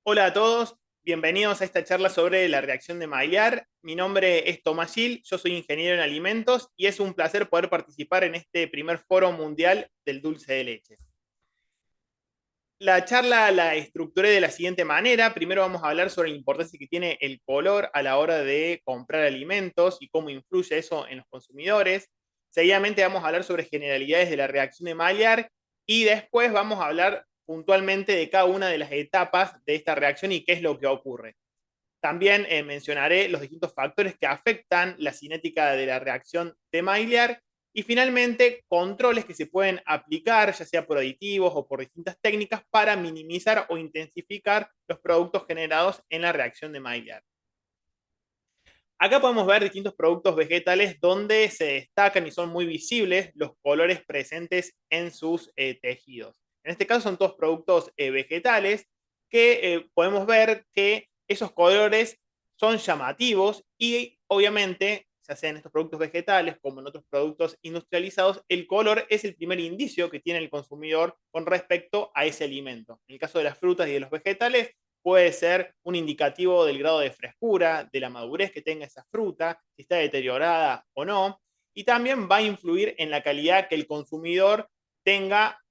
Hola a todos, bienvenidos a esta charla sobre la reacción de Maillard. Mi nombre es Tomás Gil, yo soy ingeniero en alimentos y es un placer poder participar en este primer foro mundial del dulce de leche. La charla la estructuré de la siguiente manera. Primero vamos a hablar sobre la importancia que tiene el color a la hora de comprar alimentos y cómo influye eso en los consumidores. Seguidamente vamos a hablar sobre generalidades de la reacción de Maillard y después vamos a hablar puntualmente de cada una de las etapas de esta reacción y qué es lo que ocurre. También mencionaré los distintos factores que afectan la cinética de la reacción de Maillard y finalmente controles que se pueden aplicar, ya sea por aditivos o por distintas técnicas, para minimizar o intensificar los productos generados en la reacción de Maillard. Acá podemos ver distintos productos vegetales donde se destacan y son muy visibles los colores presentes en sus tejidos. En este caso son todos productos vegetales que podemos ver que esos colores son llamativos y obviamente, ya sea en estos productos vegetales como en otros productos industrializados, el color es el primer indicio que tiene el consumidor con respecto a ese alimento. En el caso de las frutas y de los vegetales, puede ser un indicativo del grado de frescura, de la madurez que tenga esa fruta, si está deteriorada o no, y también va a influir en la calidad que el consumidor tenga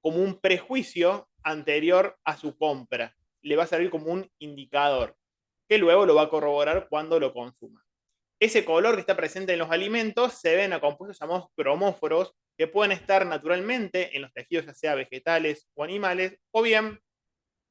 como un prejuicio anterior a su compra. Le va a servir como un indicador, que luego lo va a corroborar cuando lo consuma. Ese color que está presente en los alimentos se ven a compuestos llamados cromóforos, que pueden estar naturalmente en los tejidos, ya sea vegetales o animales, o bien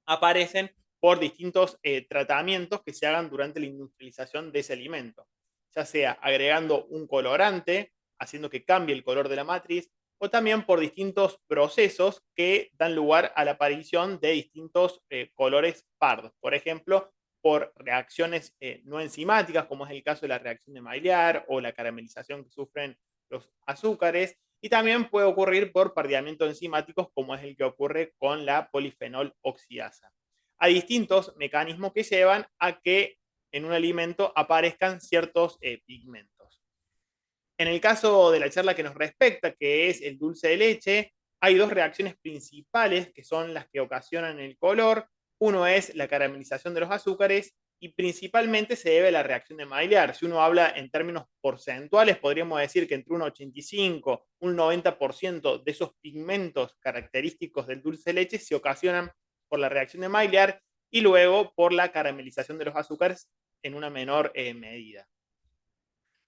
aparecen por distintos tratamientos que se hagan durante la industrialización de ese alimento, ya sea agregando un colorante, haciendo que cambie el color de la matriz, o también por distintos procesos que dan lugar a la aparición de distintos colores pardos. Por ejemplo, por reacciones no enzimáticas, como es el caso de la reacción de Maillard o la caramelización que sufren los azúcares, y también puede ocurrir por pardeamiento enzimáticos, como es el que ocurre con la polifenol oxidasa. Hay distintos mecanismos que llevan a que en un alimento aparezcan ciertos pigmentos. En el caso de la charla que nos respecta, que es el dulce de leche, hay dos reacciones principales que son las que ocasionan el color. Uno es la caramelización de los azúcares y principalmente se debe a la reacción de Maillard. Si uno habla en términos porcentuales, podríamos decir que entre un 85 y un 90% de esos pigmentos característicos del dulce de leche se ocasionan por la reacción de Maillard y luego por la caramelización de los azúcares en una menor medida.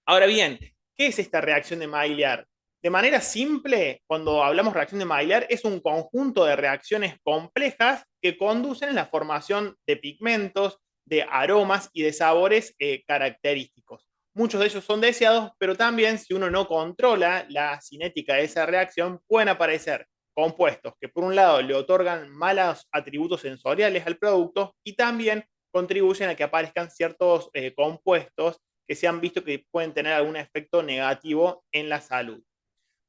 Ahora bien, ¿qué es esta reacción de Maillard? De manera simple, cuando hablamos de reacción de Maillard, es un conjunto de reacciones complejas que conducen a la formación de pigmentos, de aromas y de sabores característicos. Muchos de ellos son deseados, pero también si uno no controla la cinética de esa reacción, pueden aparecer compuestos que por un lado le otorgan malos atributos sensoriales al producto y también contribuyen a que aparezcan ciertos compuestos que se han visto que pueden tener algún efecto negativo en la salud.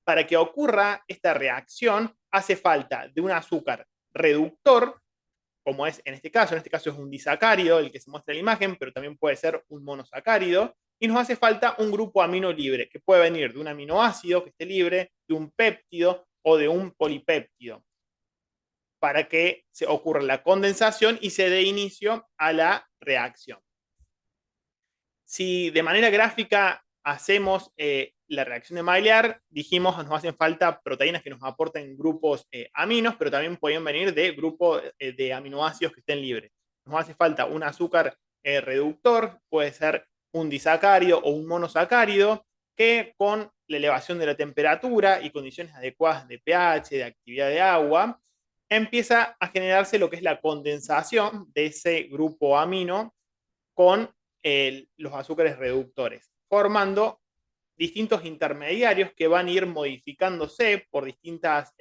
Para que ocurra esta reacción, hace falta de un azúcar reductor, como es en este caso es un disacárido el que se muestra en la imagen, pero también puede ser un monosacárido, y nos hace falta un grupo amino libre, que puede venir de un aminoácido que esté libre, de un péptido o de un polipéptido, para que se ocurra la condensación y se dé inicio a la reacción. Si de manera gráfica hacemos la reacción de Maillard, dijimos nos hacen falta proteínas que nos aporten grupos aminos, pero también pueden venir de grupos de aminoácidos que estén libres. Nos hace falta un azúcar reductor, puede ser un disacárido o un monosacárido, que con la elevación de la temperatura y condiciones adecuadas de pH, de actividad de agua, empieza a generarse lo que es la condensación de ese grupo amino con los azúcares reductores, formando distintos intermediarios que van a ir modificándose por distintas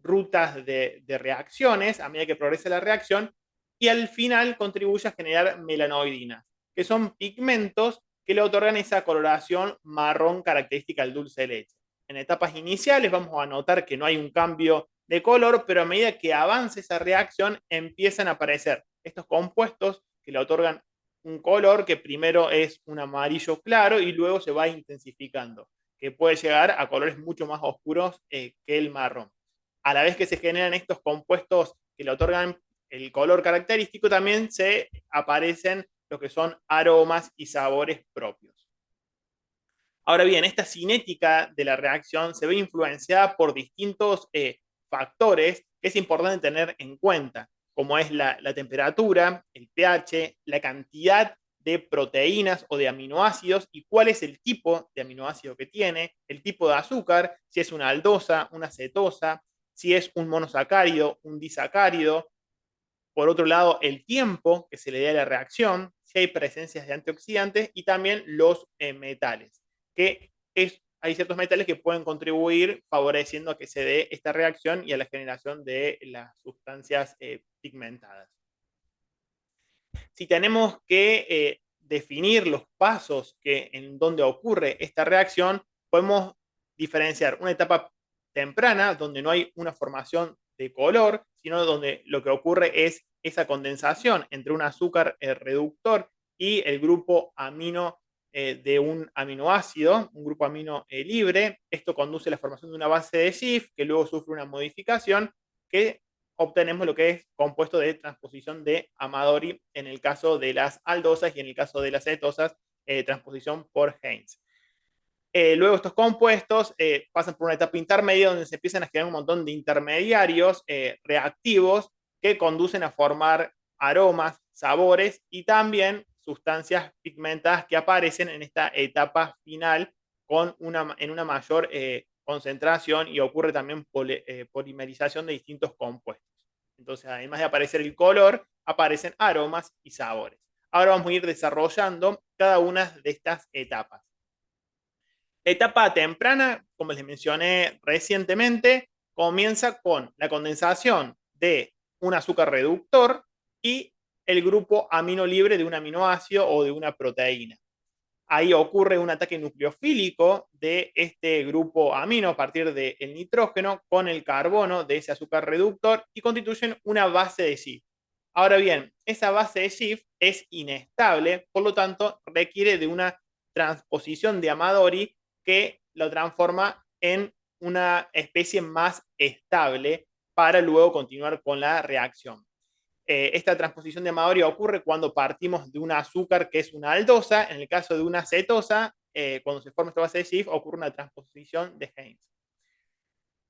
rutas de reacciones a medida que progresa la reacción y al final contribuye a generar melanoidinas, que son pigmentos que le otorgan esa coloración marrón característica al dulce de leche. En etapas iniciales vamos a notar que no hay un cambio de color, pero a medida que avance esa reacción empiezan a aparecer estos compuestos que le otorgan un color que primero es un amarillo claro y luego se va intensificando, que puede llegar a colores mucho más oscuros que el marrón. A la vez que se generan estos compuestos que le otorgan el color característico, también se aparecen lo que son aromas y sabores propios. Ahora bien, esta cinética de la reacción se ve influenciada por distintos factores que es importante tener en cuenta, como es la temperatura, el pH, la cantidad de proteínas o de aminoácidos y cuál es el tipo de aminoácido que tiene, el tipo de azúcar, si es una aldosa, una cetosa, si es un monosacárido, un disacárido. Por otro lado, el tiempo que se le da a la reacción, si hay presencias de antioxidantes y también los metales, que hay ciertos metales que pueden contribuir favoreciendo a que se dé esta reacción y a la generación de las sustancias pigmentadas. Si tenemos que definir los pasos en donde ocurre esta reacción, podemos diferenciar una etapa temprana, donde no hay una formación de color, sino donde lo que ocurre es esa condensación entre un azúcar reductor y el grupo amino de un aminoácido, un grupo amino libre. Esto conduce a la formación de una base de Schiff, que luego sufre una modificación que obtenemos lo que es compuesto de transposición de Amadori en el caso de las aldosas y en el caso de las cetosas, transposición por Heinz. Luego estos compuestos pasan por una etapa intermedia donde se empiezan a generar un montón de intermediarios reactivos que conducen a formar aromas, sabores y también sustancias pigmentadas que aparecen en esta etapa final en una mayor concentración y ocurre también polimerización de distintos compuestos. Entonces, además de aparecer el color, aparecen aromas y sabores. Ahora vamos a ir desarrollando cada una de estas etapas. La etapa temprana, como les mencioné recientemente, comienza con la condensación de un azúcar reductor y el grupo amino libre de un aminoácido o de una proteína. Ahí ocurre un ataque nucleofílico de este grupo amino a partir del nitrógeno con el carbono de ese azúcar reductor y constituyen una base de Schiff. Ahora bien, esa base de Schiff es inestable, por lo tanto requiere de una transposición de Amadori que lo transforma en una especie más estable para luego continuar con la reacción. Esta transposición de Amadori ocurre cuando partimos de un azúcar que es una aldosa. En el caso de una cetosa, cuando se forma esta base de Schiff, ocurre una transposición de Heinz.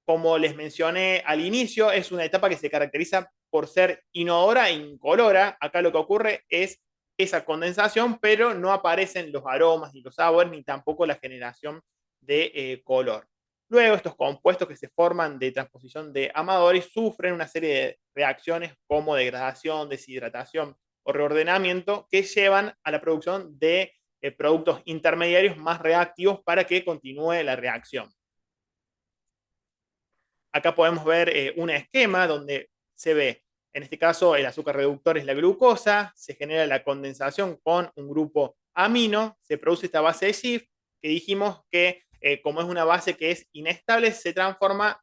Como les mencioné al inicio, es una etapa que se caracteriza por ser inodora e incolora. Acá lo que ocurre es esa condensación, pero no aparecen los aromas ni los sabores, ni tampoco la generación de color. Luego, estos compuestos que se forman de transposición de Amadori sufren una serie de reacciones como degradación, deshidratación o reordenamiento que llevan a la producción de productos intermediarios más reactivos para que continúe la reacción. Acá podemos ver un esquema donde se ve, en este caso, el azúcar reductor es la glucosa, se genera la condensación con un grupo amino, se produce esta base de Schiff, que dijimos que como es una base que es inestable, se transforma,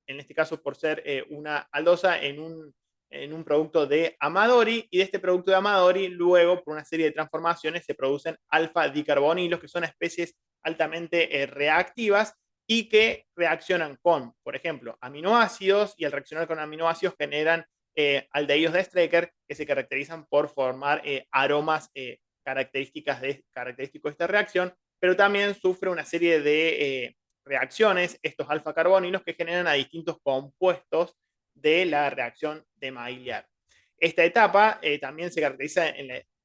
en este caso por ser una aldosa, en un producto de Amadori, y de este producto de Amadori, luego, por una serie de transformaciones, se producen alfa-dicarbonilos, que son especies altamente reactivas, y que reaccionan con, por ejemplo, aminoácidos, y al reaccionar con aminoácidos generan aldehídos de Strecker que se caracterizan por formar aromas característicos de esta reacción, pero también sufre una serie de reacciones, estos alfa-carbonilos, que generan a distintos compuestos de la reacción de Maillard. Esta etapa también se caracteriza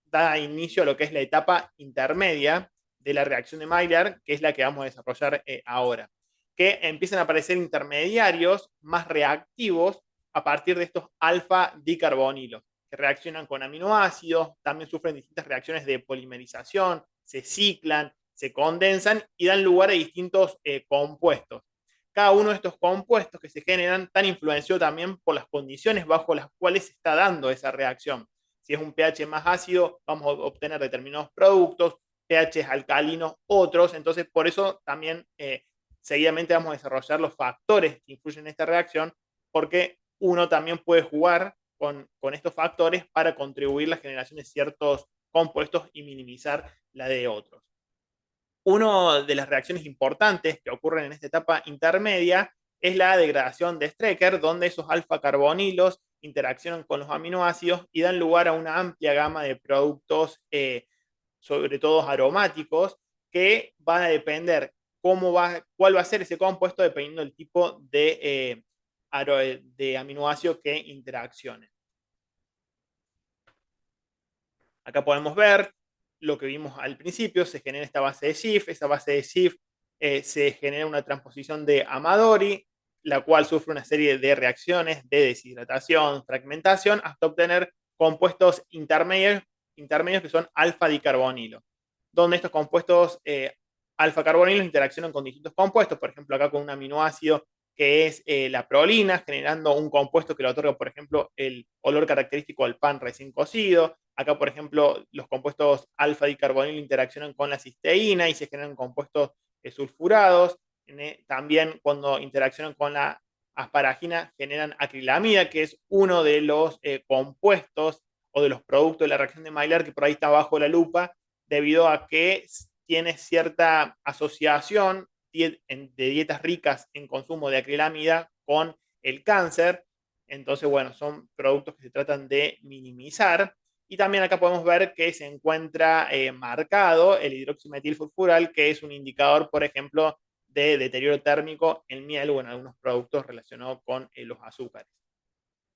da inicio a lo que es la etapa intermedia de la reacción de Maillard, que es la que vamos a desarrollar ahora, que empiezan a aparecer intermediarios más reactivos a partir de estos alfa-dicarbonilos, que reaccionan con aminoácidos, también sufren distintas reacciones de polimerización, se ciclan, se condensan y dan lugar a distintos compuestos. Cada uno de estos compuestos que se generan están influenciados también por las condiciones bajo las cuales se está dando esa reacción. Si es un pH más ácido, vamos a obtener determinados productos, pH alcalinos otros, entonces por eso también seguidamente vamos a desarrollar los factores que influyen en esta reacción, porque uno también puede jugar con estos factores para contribuir a la generación de ciertos compuestos y minimizar la de otros. Una de las reacciones importantes que ocurren en esta etapa intermedia es la degradación de Strecker, donde esos alfa-carbonilos interaccionan con los aminoácidos y dan lugar a una amplia gama de productos, sobre todo aromáticos, que van a depender cuál va a ser ese compuesto dependiendo del tipo de aminoácido que interaccione. Acá podemos ver lo que vimos al principio, se genera esta base de Schiff, esa base de Schiff se genera una transposición de Amadori, la cual sufre una serie de reacciones de deshidratación, fragmentación, hasta obtener compuestos intermedios que son alfa-dicarbonilo, donde estos compuestos alfa-carbonilo interaccionan con distintos compuestos, por ejemplo acá con un aminoácido que es la prolina, generando un compuesto que le otorga, por ejemplo, el olor característico al pan recién cocido. Acá, por ejemplo, los compuestos alfa-dicarbonilo interaccionan con la cisteína y se generan compuestos sulfurados. También cuando interaccionan con la asparagina generan acrilamida, que es uno de los compuestos o de los productos de la reacción de Maillard que por ahí está bajo la lupa, debido a que tiene cierta asociación de dietas ricas en consumo de acrilamida con el cáncer. Entonces, bueno, son productos que se tratan de minimizar. Y también acá podemos ver que se encuentra marcado el hidroximetilfurfural, que es un indicador, por ejemplo, de deterioro térmico en miel o en algunos productos relacionados con los azúcares.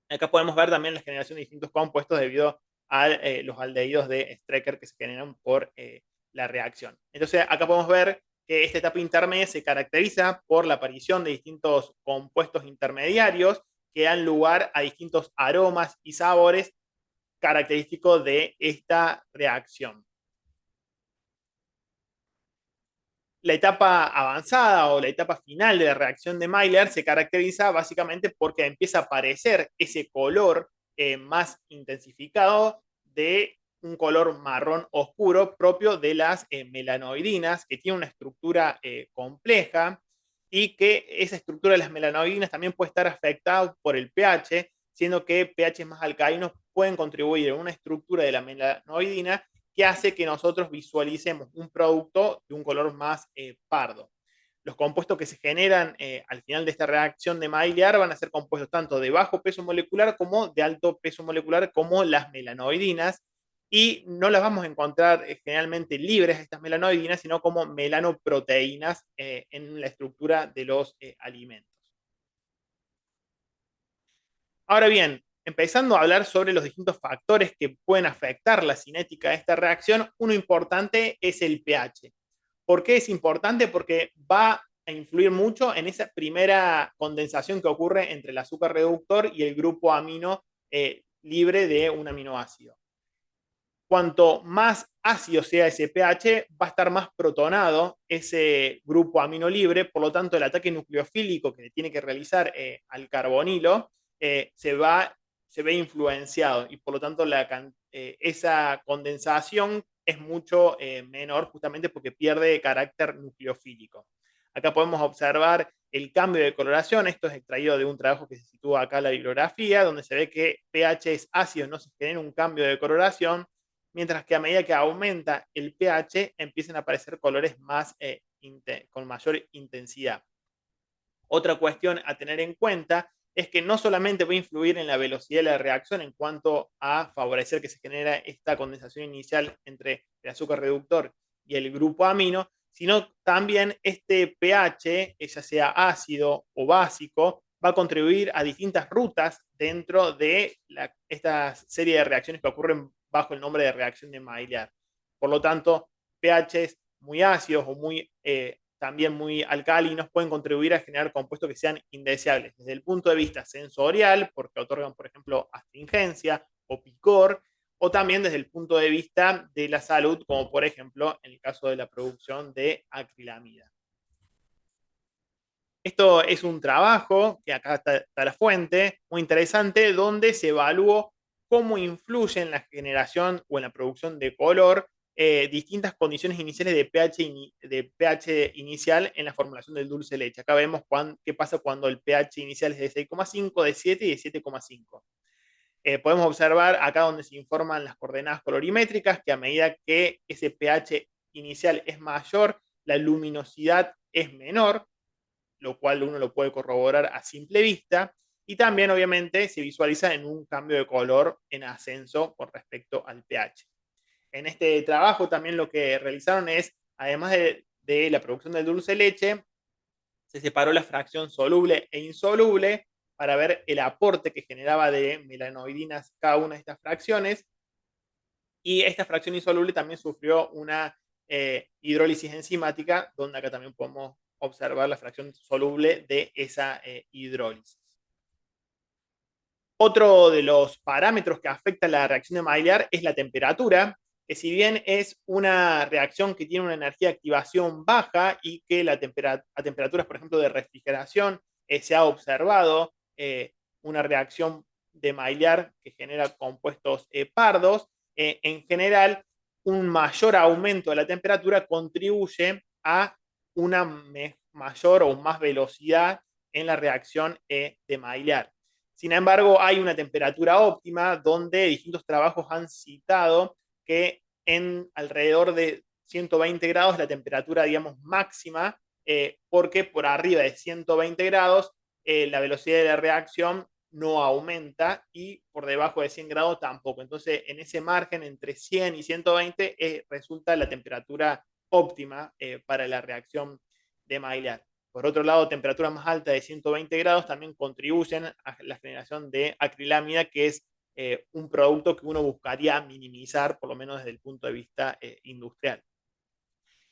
Acá podemos ver también la generación de distintos compuestos debido a los aldehídos de Strecker que se generan por la reacción. Entonces, acá podemos ver que esta etapa intermedia se caracteriza por la aparición de distintos compuestos intermediarios que dan lugar a distintos aromas y sabores característicos de esta reacción. La etapa avanzada o la etapa final de la reacción de Maillard se caracteriza básicamente porque empieza a aparecer ese color más intensificado de un color marrón oscuro propio de las melanoidinas, que tiene una estructura compleja y que esa estructura de las melanoidinas también puede estar afectada por el pH, siendo que pH más alcalinos pueden contribuir a una estructura de la melanoidina que hace que nosotros visualicemos un producto de un color más pardo. Los compuestos que se generan al final de esta reacción de Maillard van a ser compuestos tanto de bajo peso molecular como de alto peso molecular, como las melanoidinas, y no las vamos a encontrar generalmente libres estas melanoidinas, sino como melanoproteínas en la estructura de los alimentos. Ahora bien, empezando a hablar sobre los distintos factores que pueden afectar la cinética de esta reacción, uno importante es el pH. ¿Por qué es importante? Porque va a influir mucho en esa primera condensación que ocurre entre el azúcar reductor y el grupo amino libre de un aminoácido. Cuanto más ácido sea ese pH, va a estar más protonado ese grupo amino libre, por lo tanto el ataque nucleofílico que tiene que realizar al carbonilo se ve influenciado y por lo tanto esa condensación es mucho menor justamente porque pierde carácter nucleofílico. Acá podemos observar el cambio de coloración. Esto es extraído de un trabajo que se sitúa acá en la bibliografía, donde se ve que pH es ácido, no se genera un cambio de coloración, mientras que a medida que aumenta el pH empiezan a aparecer colores con mayor intensidad. Otra cuestión a tener en cuenta es que no solamente va a influir en la velocidad de la reacción en cuanto a favorecer que se genera esta condensación inicial entre el azúcar reductor y el grupo amino, sino también este pH, ya sea ácido o básico, va a contribuir a distintas rutas dentro de esta serie de reacciones que ocurren bajo el nombre de reacción de Maillard. Por lo tanto, pHs muy ácidos o también muy alcalinos pueden contribuir a generar compuestos que sean indeseables desde el punto de vista sensorial, porque otorgan, por ejemplo, astringencia o picor, o también desde el punto de vista de la salud, como por ejemplo en el caso de la producción de acrilamida. Esto es un trabajo, que acá está la fuente, muy interesante, donde se evaluó cómo influye en la generación o en la producción de color distintas condiciones iniciales de pH inicial en la formulación del dulce de leche. Acá vemos qué pasa cuando el pH inicial es de 6,5, de 7 y de 7,5. Podemos observar acá donde se informan las coordenadas colorimétricas que a medida que ese pH inicial es mayor, la luminosidad es menor, lo cual uno lo puede corroborar a simple vista. y también obviamente se visualiza en un cambio de color en ascenso con respecto al pH. En este trabajo también lo que realizaron es, además de la producción del dulce de leche, se separó la fracción soluble e insoluble para ver el aporte que generaba de melanoidinas cada una de estas fracciones. Y esta fracción insoluble también sufrió una hidrólisis enzimática, donde acá también podemos observar la fracción soluble de esa hidrólisis. Otro de los parámetros que afecta la reacción de Maillard es la temperatura, que si bien es una reacción que tiene una energía de activación baja y que a temperaturas, por ejemplo, de refrigeración, se ha observado una reacción de Maillard que genera compuestos pardos, en general, un mayor aumento de la temperatura contribuye a una mayor o más velocidad en la reacción de Maillard. Sin embargo, hay una temperatura óptima donde distintos trabajos han citado que en alrededor de 120 grados la temperatura, digamos, máxima, porque por arriba de 120 grados la velocidad de la reacción no aumenta y por debajo de 100 grados tampoco. Entonces, en ese margen entre 100 y 120 resulta la temperatura óptima para la reacción de Maillard. Por otro lado, temperaturas más altas de 120 grados también contribuyen a la generación de acrilamida, que es un producto que uno buscaría minimizar, por lo menos desde el punto de vista industrial.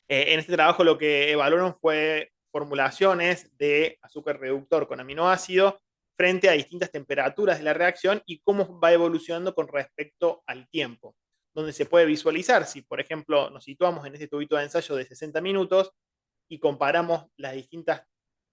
En este trabajo lo que evaluaron fue formulaciones de azúcar reductor con aminoácido frente a distintas temperaturas de la reacción y cómo va evolucionando con respecto al tiempo, donde se puede visualizar si, por ejemplo, nos situamos en este tubito de ensayo de 60 minutos y comparamos las distintas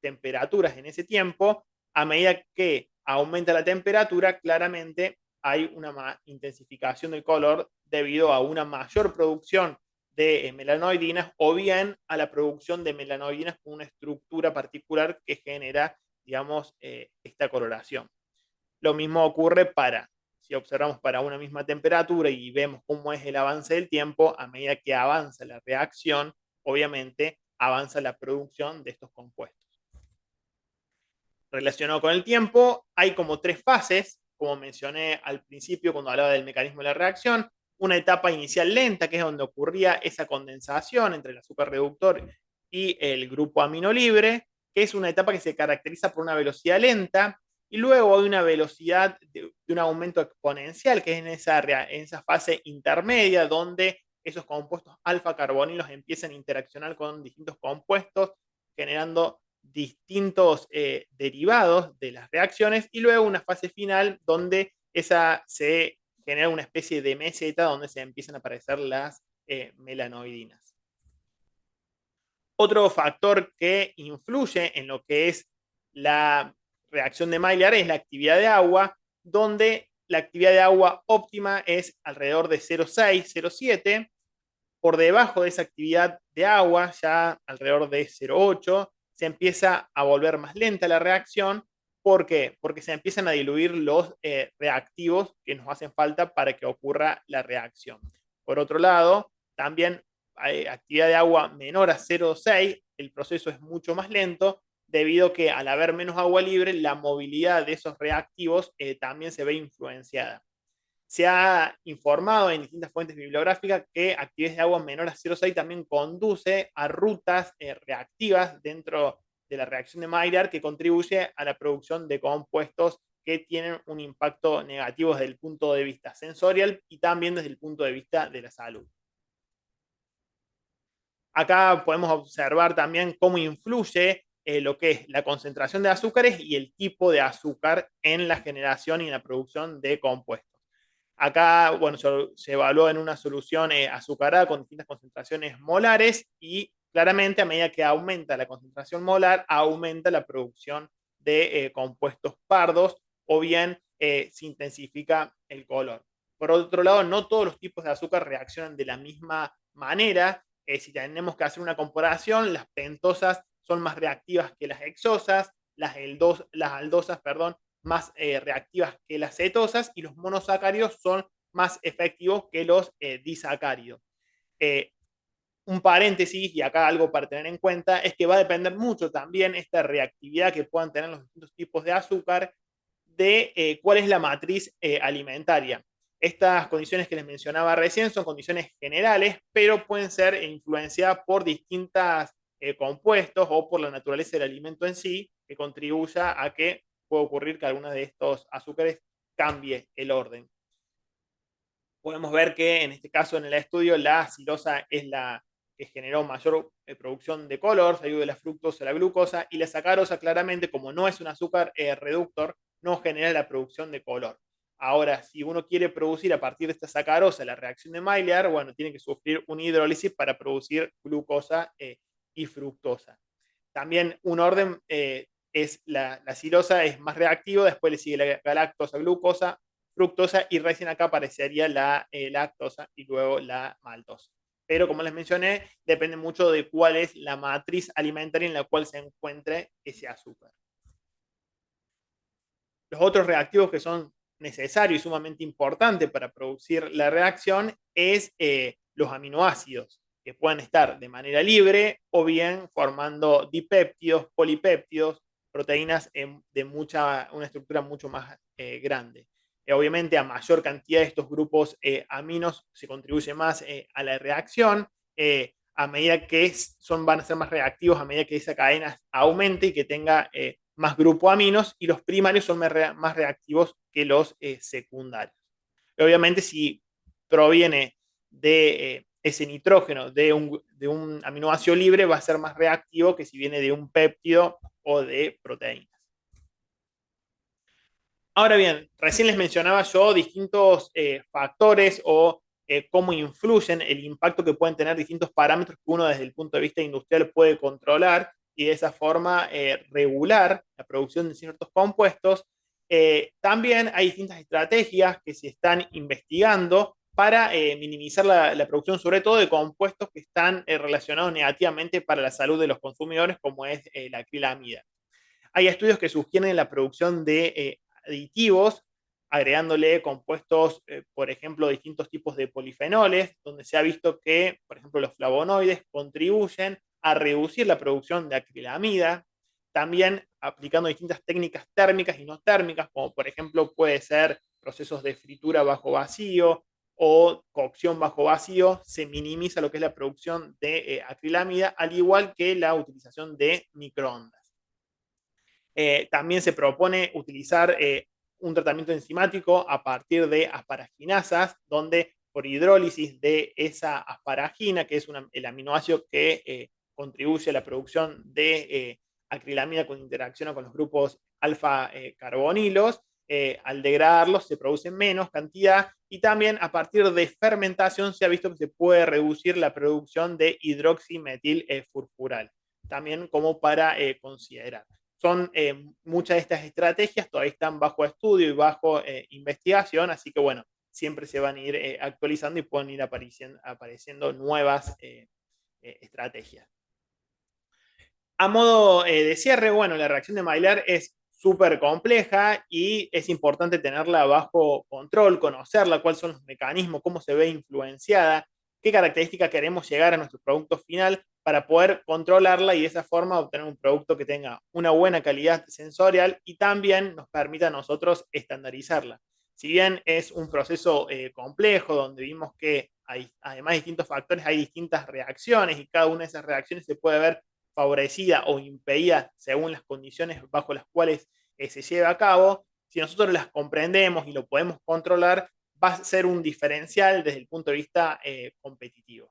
temperaturas en ese tiempo, a medida que aumenta la temperatura, claramente hay una intensificación del color debido a una mayor producción de melanoidinas o bien a la producción de melanoidinas con una estructura particular que genera, digamos, esta coloración. Lo mismo ocurre si observamos para una misma temperatura y vemos cómo es el avance del tiempo, a medida que avanza la reacción, obviamente avanza la producción de estos compuestos. Relacionado con el tiempo, hay como tres fases, como mencioné al principio cuando hablaba del mecanismo de la reacción. Una etapa inicial lenta, que es donde ocurría esa condensación entre el azúcar reductor y el grupo amino libre, que es una etapa que se caracteriza por una velocidad lenta, y luego hay una velocidad de un aumento exponencial, que es en esa fase intermedia, donde esos compuestos alfa carbonilos empiezan a interaccionar con distintos compuestos, generando distintos derivados de las reacciones, y luego una fase final donde se genera una especie de meseta donde se empiezan a aparecer las melanoidinas. Otro factor que influye en lo que es la reacción de Maillard es la actividad de agua, donde la actividad de agua óptima es alrededor de 0,6, 0,7. Por debajo de esa actividad de agua, ya alrededor de 0,8, se empieza a volver más lenta la reacción. ¿Por qué? Porque se empiezan a diluir los reactivos que nos hacen falta para que ocurra la reacción. Por otro lado, también hay actividad de agua menor a 0,6, el proceso es mucho más lento, debido a que al haber menos agua libre, la movilidad de esos reactivos también se ve influenciada. Se ha informado en distintas fuentes bibliográficas que actividades de agua menor a 0,6 también conduce a rutas reactivas dentro de la reacción de Maillard, que contribuye a la producción de compuestos que tienen un impacto negativo desde el punto de vista sensorial y también desde el punto de vista de la salud. Acá podemos observar también cómo influye lo que es la concentración de azúcares y el tipo de azúcar en la generación y en la producción de compuestos. Acá, bueno, se evaluó en una solución azucarada con distintas concentraciones molares y claramente a medida que aumenta la concentración molar, aumenta la producción de compuestos pardos o bien se intensifica el color. Por otro lado, no todos los tipos de azúcar reaccionan de la misma manera. Si tenemos que hacer una comparación, las pentosas son más reactivas que las hexosas, las aldosas, perdón, más reactivas que las cetosas, y los monosacáridos son más efectivos que los disacáridos. Un paréntesis, y acá algo para tener en cuenta, es que va a depender mucho también esta reactividad que puedan tener los distintos tipos de azúcar de cuál es la matriz alimentaria. Estas condiciones que les mencionaba recién son condiciones generales, pero pueden ser influenciadas por distintos compuestos o por la naturaleza del alimento en sí, que contribuya a que pueda ocurrir que alguno de estos azúcares cambie el orden. Podemos ver que en este caso, en el estudio, la silosa es la que generó mayor producción de color, seguido de la fructosa a la glucosa, y la sacarosa claramente, como no es un azúcar reductor, no genera la producción de color. Ahora, si uno quiere producir a partir de esta sacarosa la reacción de Maillard, bueno, tiene que sufrir una hidrólisis para producir glucosa y fructosa. También un orden es la silosa es más reactivo, después le sigue la galactosa, glucosa, fructosa y recién acá aparecería la lactosa y luego la maltosa. Pero como les mencioné, depende mucho de cuál es la matriz alimentaria en la cual se encuentre ese azúcar. Los otros reactivos que son necesarios y sumamente importantes para producir la reacción es los aminoácidos, que pueden estar de manera libre o bien formando dipéptidos, polipéptidos, proteínas de una estructura mucho más grande. Obviamente, a mayor cantidad de estos grupos aminos se contribuye más a la reacción. A medida que van a ser más reactivos, a medida que esa cadena aumente y que tenga más grupoaminos, y los primarios son más reactivos que los secundarios. Y obviamente, si proviene de ese nitrógeno de un aminoácido libre, va a ser más reactivo que si viene de un péptido o de proteínas. Ahora bien, recién les mencionaba yo distintos factores o cómo influyen, el impacto que pueden tener distintos parámetros que uno desde el punto de vista industrial puede controlar y de esa forma regular la producción de ciertos compuestos. También hay distintas estrategias que se están investigando para minimizar la producción, sobre todo de compuestos que están relacionados negativamente para la salud de los consumidores, como es la acrilamida. Hay estudios que sugieren la producción de aditivos, agregándole compuestos, por ejemplo, distintos tipos de polifenoles, donde se ha visto que, por ejemplo, los flavonoides contribuyen a reducir la producción de acrilamida. También aplicando distintas técnicas térmicas y no térmicas, como por ejemplo puede ser procesos de fritura bajo vacío o cocción bajo vacío, se minimiza lo que es la producción de acrilamida, al igual que la utilización de microondas. También se propone utilizar un tratamiento enzimático a partir de asparaginasas, donde por hidrólisis de esa asparagina, que es el aminoácido que contribuye a la producción de acrilamida cuando interacciona con los grupos alfa carbonilos, al degradarlos se produce menos cantidad, y también a partir de fermentación se ha visto que se puede reducir la producción de hidroximetil furfural, también como para considerar. Son muchas de estas estrategias todavía están bajo estudio y bajo investigación, así que bueno, siempre se van a ir actualizando y pueden ir apareciendo nuevas estrategias. A modo de cierre, bueno, la reacción de Maillard es súper compleja y es importante tenerla bajo control, conocerla, cuáles son los mecanismos, cómo se ve influenciada, qué características queremos llegar a nuestro producto final para poder controlarla y de esa forma obtener un producto que tenga una buena calidad sensorial y también nos permita a nosotros estandarizarla. Si bien es un proceso complejo donde vimos que hay, además de distintos factores, hay distintas reacciones y cada una de esas reacciones se puede ver favorecida o impedida según las condiciones bajo las cuales se lleva a cabo, si nosotros las comprendemos y lo podemos controlar, va a ser un diferencial desde el punto de vista competitivo.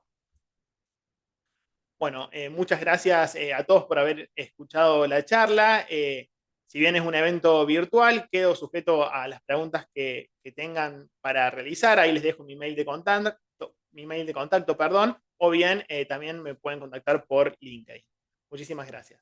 Bueno, muchas gracias a todos por haber escuchado la charla. Si bien es un evento virtual, quedo sujeto a las preguntas que tengan para realizar. Ahí les dejo mi mail de contacto, perdón, o bien también me pueden contactar por LinkedIn. Muchísimas gracias.